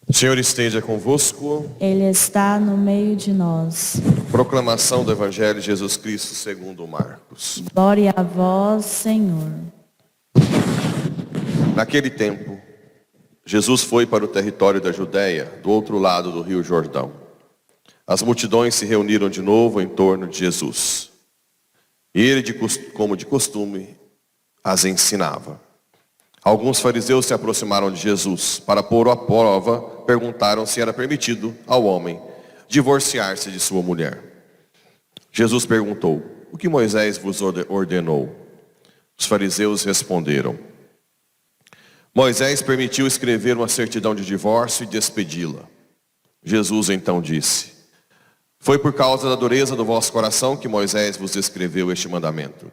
O Senhor esteja convosco. Ele está no meio de nós. Proclamação do Evangelho de Jesus Cristo segundo Marcos. Glória a vós, Senhor. Naquele tempo, Jesus foi para o território da Judéia, do outro lado do rio Jordão. As multidões se reuniram de novo em torno de Jesus. E ele, como de costume, as ensinava. Alguns fariseus se aproximaram de Jesus. Para pôr-o à prova, perguntaram se era permitido ao homem divorciar-se de sua mulher. Jesus perguntou: o que Moisés vos ordenou? Os fariseus responderam: Moisés permitiu escrever uma certidão de divórcio e despedi-la. Jesus então disse: foi por causa da dureza do vosso coração que Moisés vos escreveu este mandamento.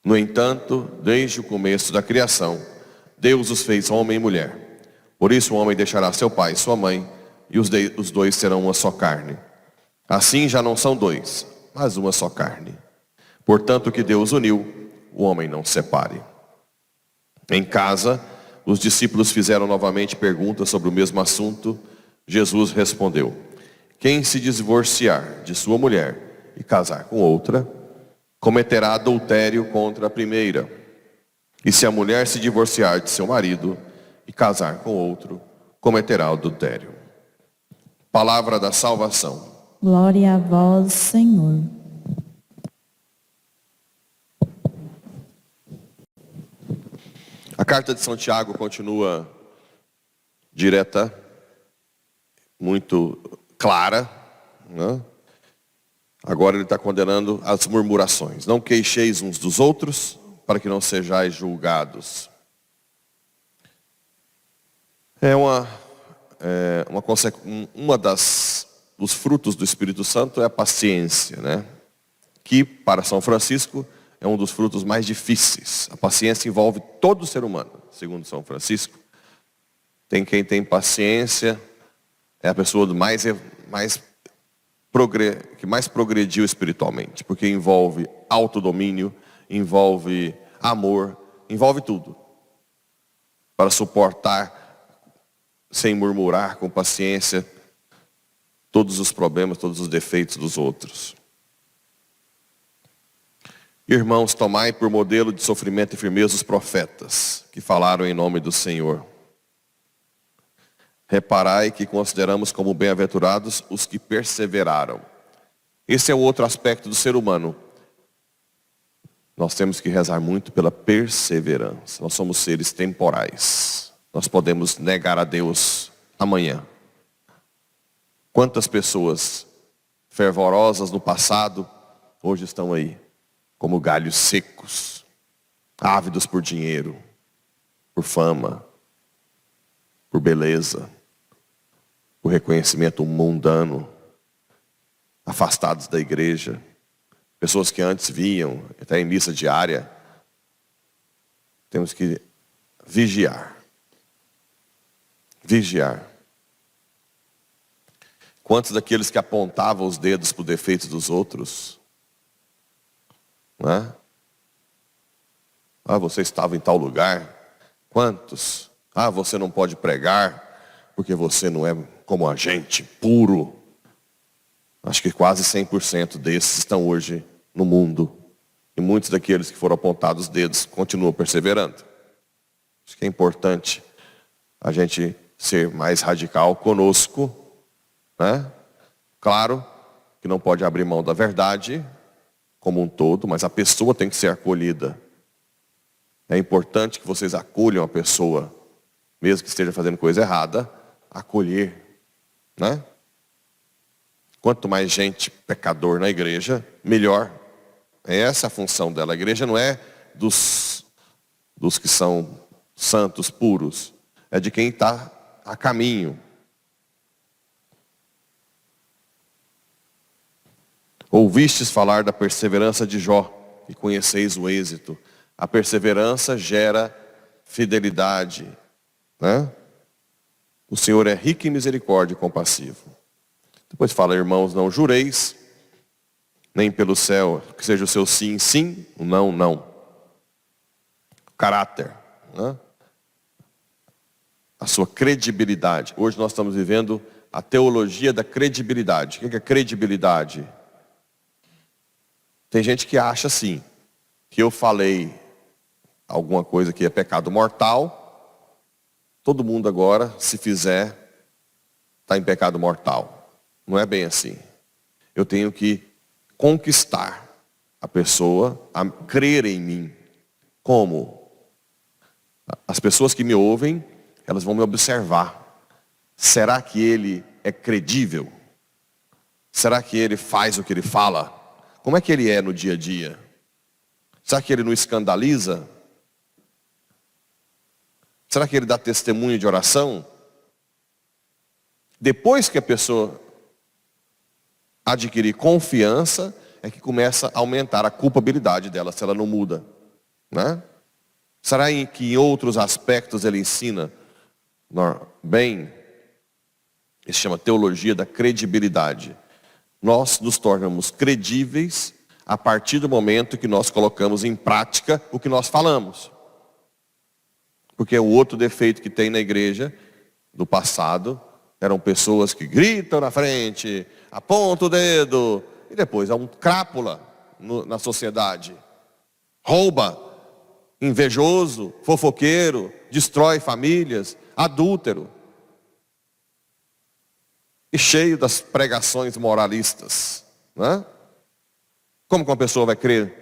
No entanto, desde o começo da criação, Deus os fez homem e mulher. Por isso o homem deixará seu pai e sua mãe, e os dois serão uma só carne. Assim já não são dois, mas uma só carne. Portanto, o que Deus uniu, o homem não separe. Em casa, os discípulos fizeram novamente perguntas sobre o mesmo assunto. Jesus respondeu: quem se divorciar de sua mulher e casar com outra, cometerá adultério contra a primeira. E se a mulher se divorciar de seu marido e casar com outro, cometerá adultério. Palavra da salvação. Glória a vós, Senhor. A carta de São Tiago continua direta, muito clara, né? Agora ele está condenando as murmurações. Não queixeis uns dos outros, para que não sejais julgados. Dos frutos do Espírito Santo é a paciência, né? Que para São Francisco é um dos frutos mais difíceis. A paciência envolve todo ser humano, segundo São Francisco. Quem tem paciência é a pessoa que mais progrediu espiritualmente, porque envolve autodomínio, envolve amor, envolve tudo. Para suportar, sem murmurar, com paciência, todos os problemas, todos os defeitos dos outros. Irmãos, tomai por modelo de sofrimento e firmeza os profetas, que falaram em nome do Senhor. Reparai que consideramos como bem-aventurados os que perseveraram. Esse é o outro aspecto do ser humano. Nós temos que rezar muito pela perseverança. Nós somos seres temporais. Nós podemos negar a Deus amanhã. Quantas pessoas fervorosas no passado, hoje estão aí, como galhos secos, ávidos por dinheiro, por fama, por beleza, por reconhecimento mundano, afastados da igreja. Pessoas que antes vinham, até em missa diária. Temos que vigiar. Vigiar. Quantos daqueles que apontavam os dedos para o defeito dos outros? Não é? Ah, você estava em tal lugar. Quantos? Ah, você não pode pregar, porque você não é como a gente, puro. Acho que quase 100% desses estão hoje no mundo. E muitos daqueles que foram apontados os dedos continuam perseverando. Acho que é importante a gente ser mais radical conosco, né? Claro que não pode abrir mão da verdade como um todo, mas a pessoa tem que ser acolhida. É importante que vocês acolham a pessoa, mesmo que esteja fazendo coisa errada, acolher, né? Quanto mais gente pecador na igreja, melhor. É essa a função dela. A igreja não é dos que são santos, puros. É de quem está a caminho. Ouvistes falar da perseverança de Jó, e conheceis o êxito. A perseverança gera fidelidade, né? O Senhor é rico em misericórdia e compassivo. Depois fala, irmãos, não jureis, nem pelo céu, que seja o seu sim, sim, o não, não. Caráter, né? A sua credibilidade. Hoje nós estamos vivendo a teologia da credibilidade. O que é credibilidade? Tem gente que acha assim, que eu falei alguma coisa que é pecado mortal, todo mundo agora, se fizer, está em pecado mortal. Não é bem assim. Eu tenho que conquistar a pessoa a crer em mim. Como? As pessoas que me ouvem, elas vão me observar. Será que ele é credível? Será que ele faz o que ele fala? Como é que ele é no dia a dia? Será que ele não escandaliza? Será que ele dá testemunho de oração? Depois que a pessoa adquirir confiança, é que começa a aumentar a culpabilidade dela, se ela não muda, né? Será que em outros aspectos ele ensina bem? Isso chama teologia da credibilidade. Nós nos tornamos credíveis a partir do momento que nós colocamos em prática o que nós falamos. Porque o outro defeito que tem na igreja do passado eram pessoas que gritam na frente, apontam o dedo, e depois há um crápula na sociedade. Rouba, invejoso, fofoqueiro, destrói famílias, adúltero. E cheio das pregações moralistas, né? Como que uma pessoa vai crer?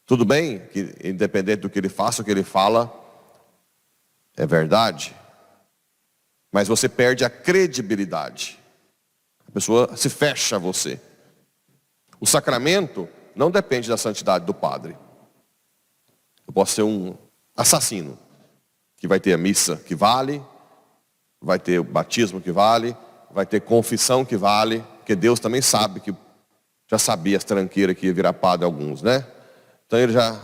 Tudo bem que independente do que ele faça, o que ele fala é verdade. Mas você perde a credibilidade. A pessoa se fecha a você. O sacramento não depende da santidade do padre. Eu posso ser um assassino, que vai ter a missa que vale, vai ter o batismo que vale, vai ter confissão que vale, porque Deus também sabe que já sabia as tranqueiras que ia virar padre alguns, né? Então ele já,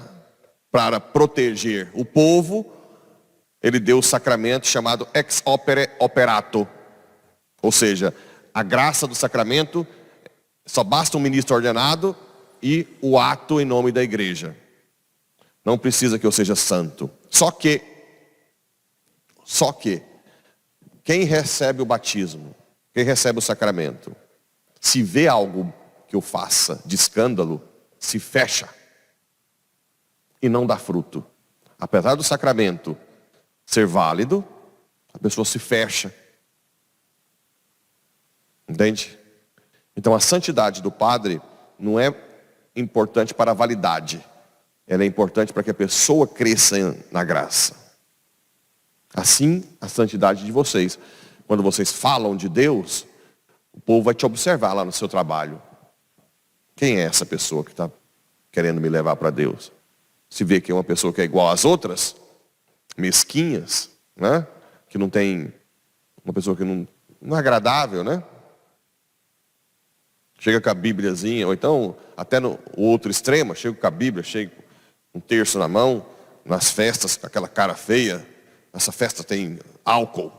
para proteger o povo, ele deu o sacramento chamado ex opere operato. Ou seja, a graça do sacramento, só basta um ministro ordenado e o ato em nome da igreja. Não precisa que eu seja santo. Só que, quem recebe o batismo, quem recebe o sacramento, se vê algo que eu faça de escândalo, se fecha e não dá fruto. Apesar do sacramento ser válido, a pessoa se fecha. Entende? Então a santidade do padre não é importante para a validade. Ela é importante para que a pessoa cresça na graça. Assim, a santidade de vocês. Quando vocês falam de Deus, o povo vai te observar lá no seu trabalho. Quem é essa pessoa que está querendo me levar para Deus? Se vê que é uma pessoa que é igual às outras, mesquinhas, né? Que não tem, uma pessoa que não é agradável, né? Chega com a Bíbliazinha, ou então, até no outro extremo, chega com a Bíblia, chega com um terço na mão, nas festas, com aquela cara feia. Essa festa tem álcool.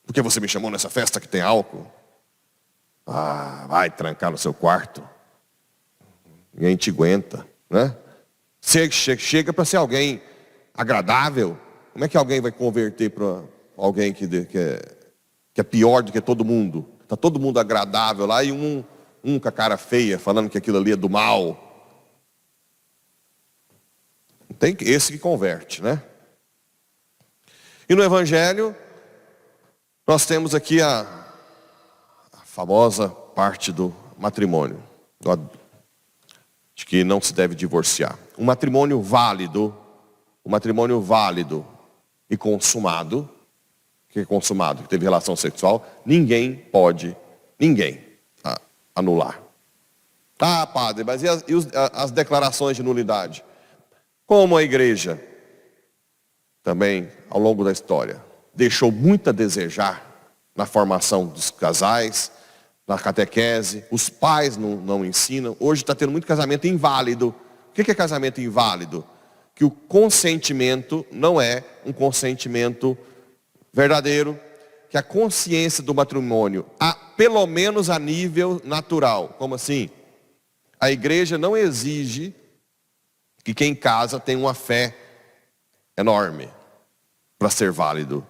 Por que você me chamou nessa festa que tem álcool? Ah, vai trancar no seu quarto. Ninguém te aguenta, né? Chega para ser alguém agradável. Como é que alguém vai converter para alguém que é pior do que todo mundo? Está todo mundo agradável lá e um com a cara feia, falando que aquilo ali é do mal. Tem esse que converte, né? E no Evangelho, nós temos aqui a famosa parte do matrimônio. De que não se deve divorciar. Um matrimônio válido e consumado, que é consumado, que teve relação sexual, ninguém pode anular. Ah, padre, mas e as declarações de nulidade? Como a igreja, também, ao longo da história, deixou muito a desejar na formação dos casais, na catequese, os pais não ensinam. Hoje está tendo muito casamento inválido. O que é casamento inválido? Que o consentimento não é um consentimento verdadeiro, que a consciência do matrimônio, pelo menos a nível natural. Como assim? A igreja não exige que quem casa tenha uma fé enorme para ser válido.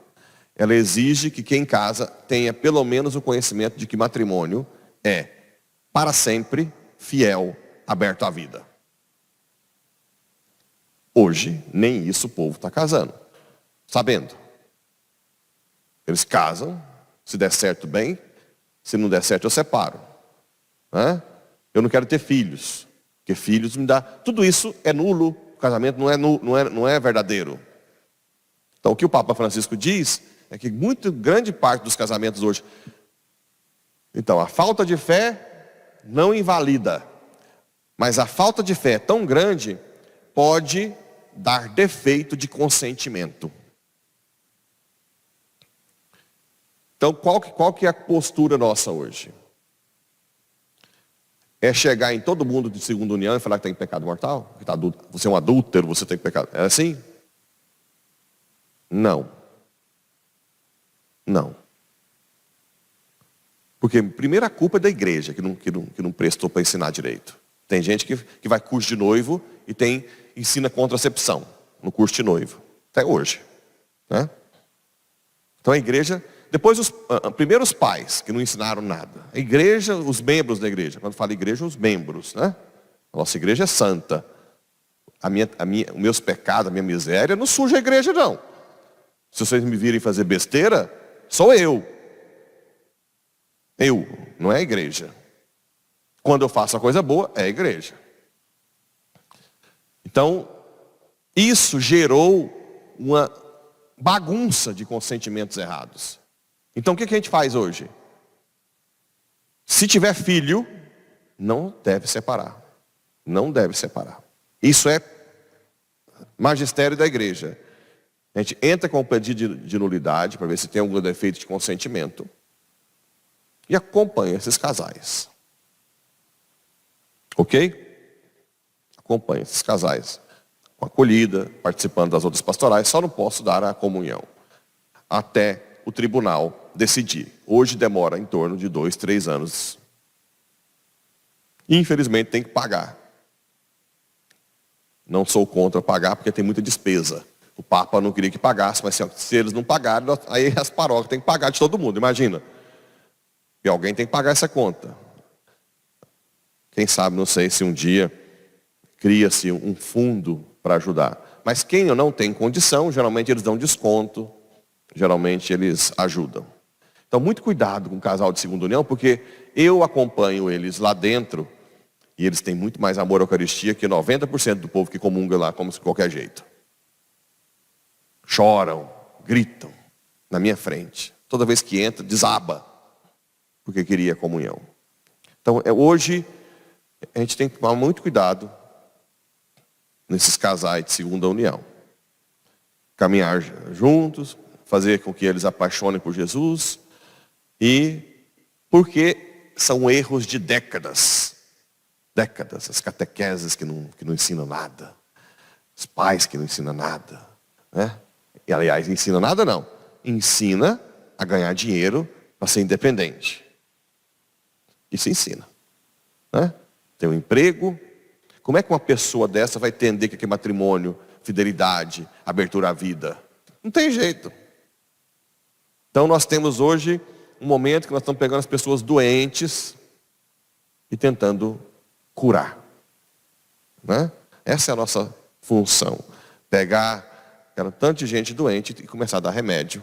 Ela exige que quem casa tenha pelo menos o conhecimento de que matrimônio é para sempre, fiel, aberto à vida. Hoje, nem isso o povo está casando, sabendo. Eles casam, se der certo bem, se não der certo eu separo. Eu não quero ter filhos, porque filhos me dá... Tudo isso é nulo, o casamento não é verdadeiro. Então o que o Papa Francisco diz é que grande parte dos casamentos hoje... Então a falta de fé não invalida, mas a falta de fé tão grande pode dar defeito de consentimento. Então qual que é a postura nossa hoje? É chegar em todo mundo de segunda união e falar que tem pecado mortal? Que você é um adúltero, você tem pecado. É assim? Não. Não. Porque primeiro a culpa é da igreja, que não prestou para ensinar direito. Tem gente que vai curso de noivo e ensina contracepção no curso de noivo. Até hoje. Né? Então a igreja... Depois primeiro os pais, que não ensinaram nada. A igreja, os membros da igreja. Quando fala igreja, os membros, né? A nossa igreja é santa. Os meus pecados, a minha miséria, não suja a igreja, não. Se vocês me virem fazer besteira, sou eu. Eu, não é a igreja. Quando eu faço a coisa boa, é a igreja. Então, isso gerou uma bagunça de consentimentos errados. Então o que a gente faz hoje? Se tiver filho, não deve separar. Não deve separar. Isso é magistério da igreja. A gente entra com o pedido de nulidade para ver se tem algum defeito de consentimento. E acompanha esses casais. Ok? Acompanha esses casais. Com acolhida, participando das outras pastorais. Só não posso dar a comunhão. Até o tribunal decidir. Hoje demora em torno de 2, 3 anos. Infelizmente tem que pagar. Não sou contra pagar porque tem muita despesa. O Papa não queria que pagasse, mas se eles não pagarem, aí as paróquias têm que pagar de todo mundo, imagina. E alguém tem que pagar essa conta. Quem sabe, não sei, se um dia cria-se um fundo para ajudar. Mas quem não tem condição, geralmente eles dão desconto. Geralmente eles ajudam. Então muito cuidado com o casal de segunda união, porque eu acompanho eles lá dentro e eles têm muito mais amor à Eucaristia que 90% do povo que comunga lá como de qualquer jeito. Choram, gritam na minha frente. Toda vez que entra, desaba, porque queria comunhão. Então hoje a gente tem que tomar muito cuidado nesses casais de segunda união. Caminhar juntos, fazer com que eles apaixonem por Jesus, e porque são erros de décadas. Décadas, as catequeses que não ensinam nada, os pais que não ensinam nada. Né? E aliás, ensina nada não, ensina a ganhar dinheiro para ser independente. Isso ensina. Né? Tem um emprego. Como é que uma pessoa dessa vai entender que é matrimônio, fidelidade, abertura à vida? Não tem jeito. Então nós temos hoje um momento que nós estamos pegando as pessoas doentes e tentando curar. Né? Essa é a nossa função. Pegar aquela tanta de gente doente e começar a dar remédio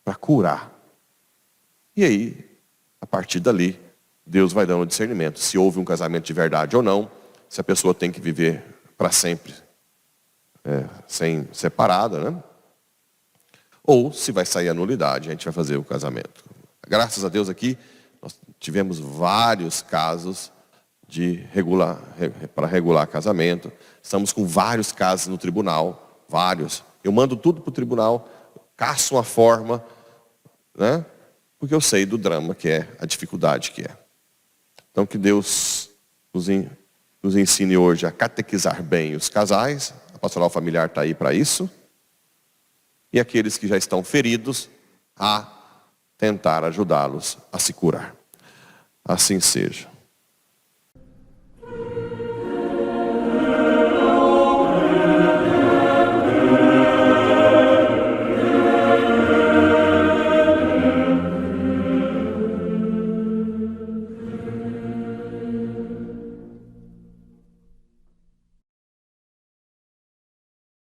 para curar. E aí, a partir dali, Deus vai dando discernimento. Se houve um casamento de verdade ou não, se a pessoa tem que viver para sempre sem separada, né? Ou se vai sair a nulidade, a gente vai fazer o casamento. Graças a Deus aqui, nós tivemos vários casos para regular casamento. Estamos com vários casos no tribunal, vários. Eu mando tudo para o tribunal, caço uma forma, né? Porque eu sei do drama que é, a dificuldade que é. Então que Deus nos ensine hoje a catequizar bem os casais. A pastoral familiar está aí para isso. E aqueles que já estão feridos, a tentar ajudá-los a se curar. Assim seja.